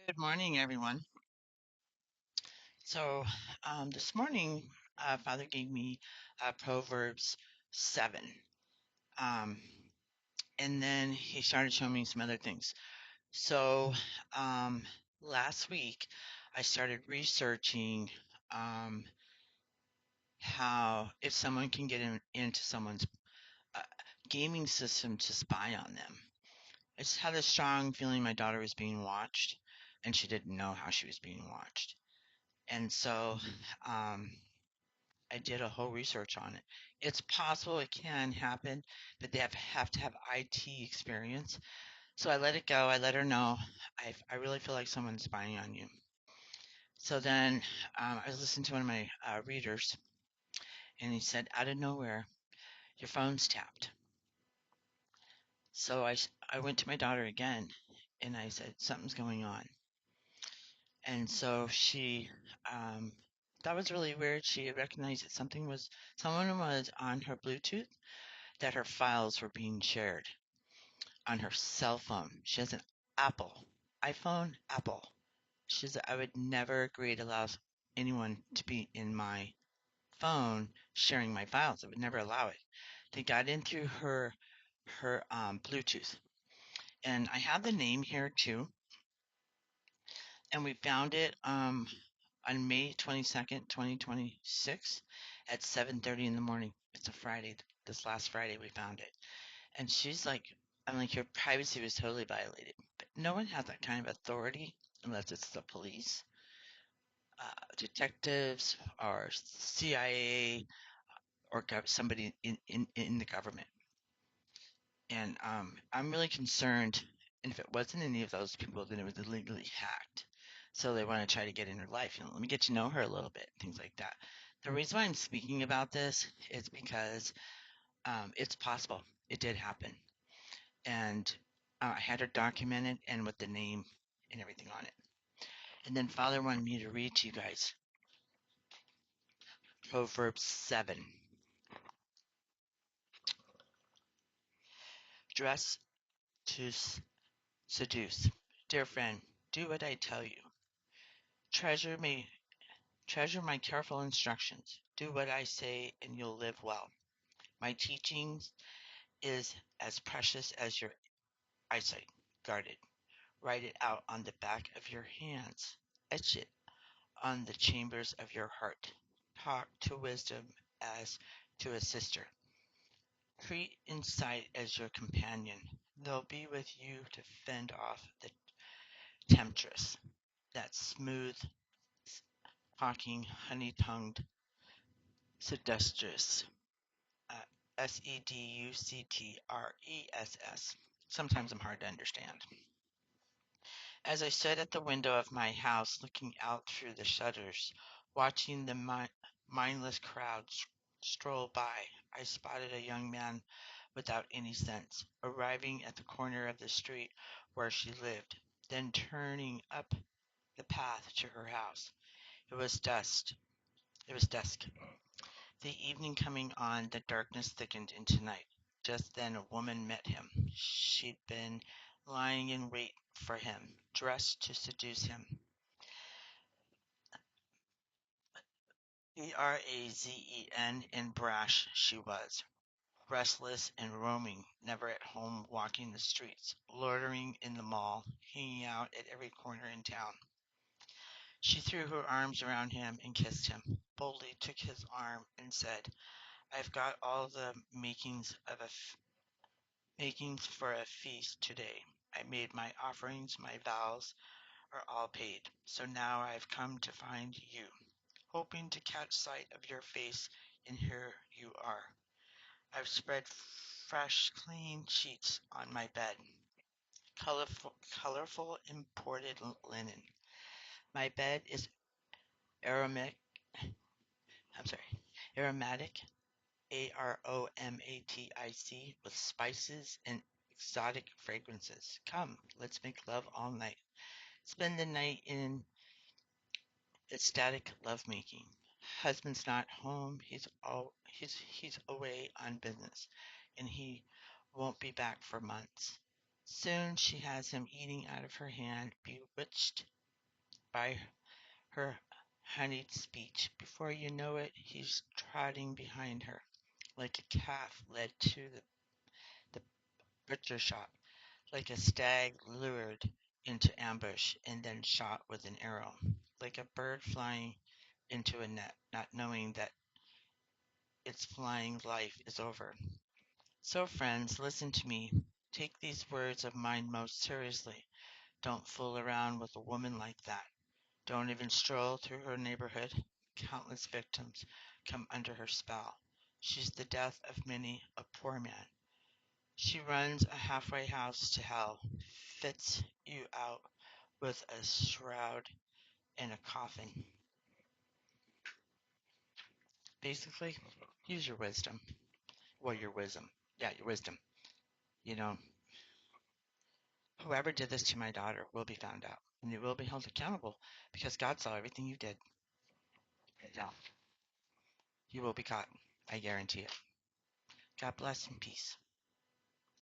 Good morning, everyone. So, this morning, Father gave me Proverbs 7. Um, and then he started showing me some other things. So, um, last week, I started researching um, how if someone can get into someone's uh, gaming system to spy on them. I just had a strong feeling my daughter was being watched, and she didn't know how she was being watched. And so, um, I did a whole research on it. It's possible it can happen, but they have to have IT experience. So I let it go. I let her know. I really feel like someone's spying on you. So then I was listening to one of my readers, and he said, out of nowhere, your phone's tapped. So I went to my daughter again, and I said, something's going on. And so she, um, that was really weird. She recognized that someone was on her Bluetooth, that her files were being shared on her cell phone. She has an Apple, iPhone, Apple. She said, I would never agree to allow anyone to be in my phone sharing my files. I would never allow it. They got in through her Bluetooth. And I have the name here too. And we found it on May 22nd, 2026 at 7:30 in the morning. It's a Friday. This last Friday we found it. And she's like, I'm like, your privacy was totally violated. But no one has that kind of authority unless it's the police, detectives, or CIA, or somebody in the government. And I'm really concerned. And if it wasn't any of those people, then it was illegally hacked. So they want to try to get in her life. Let me get to know her a little bit, things like that. The reason why I'm speaking about this is because it's possible. It did happen. And I had her documented and with the name and everything on it. And then Father wanted me to read to you guys Proverbs 7. Dress to seduce. Dear friend, do what I tell you. Treasure me, treasure my careful instructions. Do what I say and you'll live well. My teachings is as precious as your eyesight. Guard it. Write it out on the back of your hands. Etch it on the chambers of your heart. Talk to wisdom as to a sister. Treat insight as your companion. They'll be with you to fend off the temptress, that smooth talking, honey tongued seductress. Uh, Seductress. Sometimes I'm hard to understand. As I stood at the window of my house looking out through the shutters, watching the mindless crowds stroll by, I spotted a young man without any sense, arriving at the corner of the street where she lived, then turning up the path to her house. It was dusk. It was dusk. The evening coming on, the darkness thickened into night. Just then a woman met him. She'd been lying in wait for him, dressed to seduce him. Brazen and brash she was, restless and roaming, never at home, walking the streets, loitering in the mall, hanging out at every corner in town. She threw her arms around him and kissed him, boldly took his arm and said, I've got all the makings for a feast today. I made my offerings, my vows are all paid. So now I've come to find you, hoping to catch sight of your face, and here you are. I've spread fresh, clean sheets on my bed, colorful imported linen. My bed is aromatic, I'm sorry, aromatic, aromatic, with spices and exotic fragrances. Come, let's make love all night. Spend the night in ecstatic lovemaking. Husband's not home. He's away on business, and he won't be back for months. Soon she has him eating out of her hand, bewitched by her honeyed speech. Before you know it, he's trotting behind her, like a calf led to the butcher shop, like a stag lured into ambush and then shot with an arrow, like a bird flying into a net, not knowing that its flying life is over. So, friends, listen to me. Take these words of mine most seriously. Don't fool around with a woman like that. Don't even stroll through her neighborhood. Countless victims come under her spell. She's the death of many a poor man. She runs a halfway house to hell, fits you out with a shroud and a coffin. Basically, use your wisdom. Well, your wisdom. Yeah, your wisdom. You know, whoever did this to my daughter will be found out, and you will be held accountable because God saw everything you did. Yeah, you will be caught. I guarantee it. God bless and peace.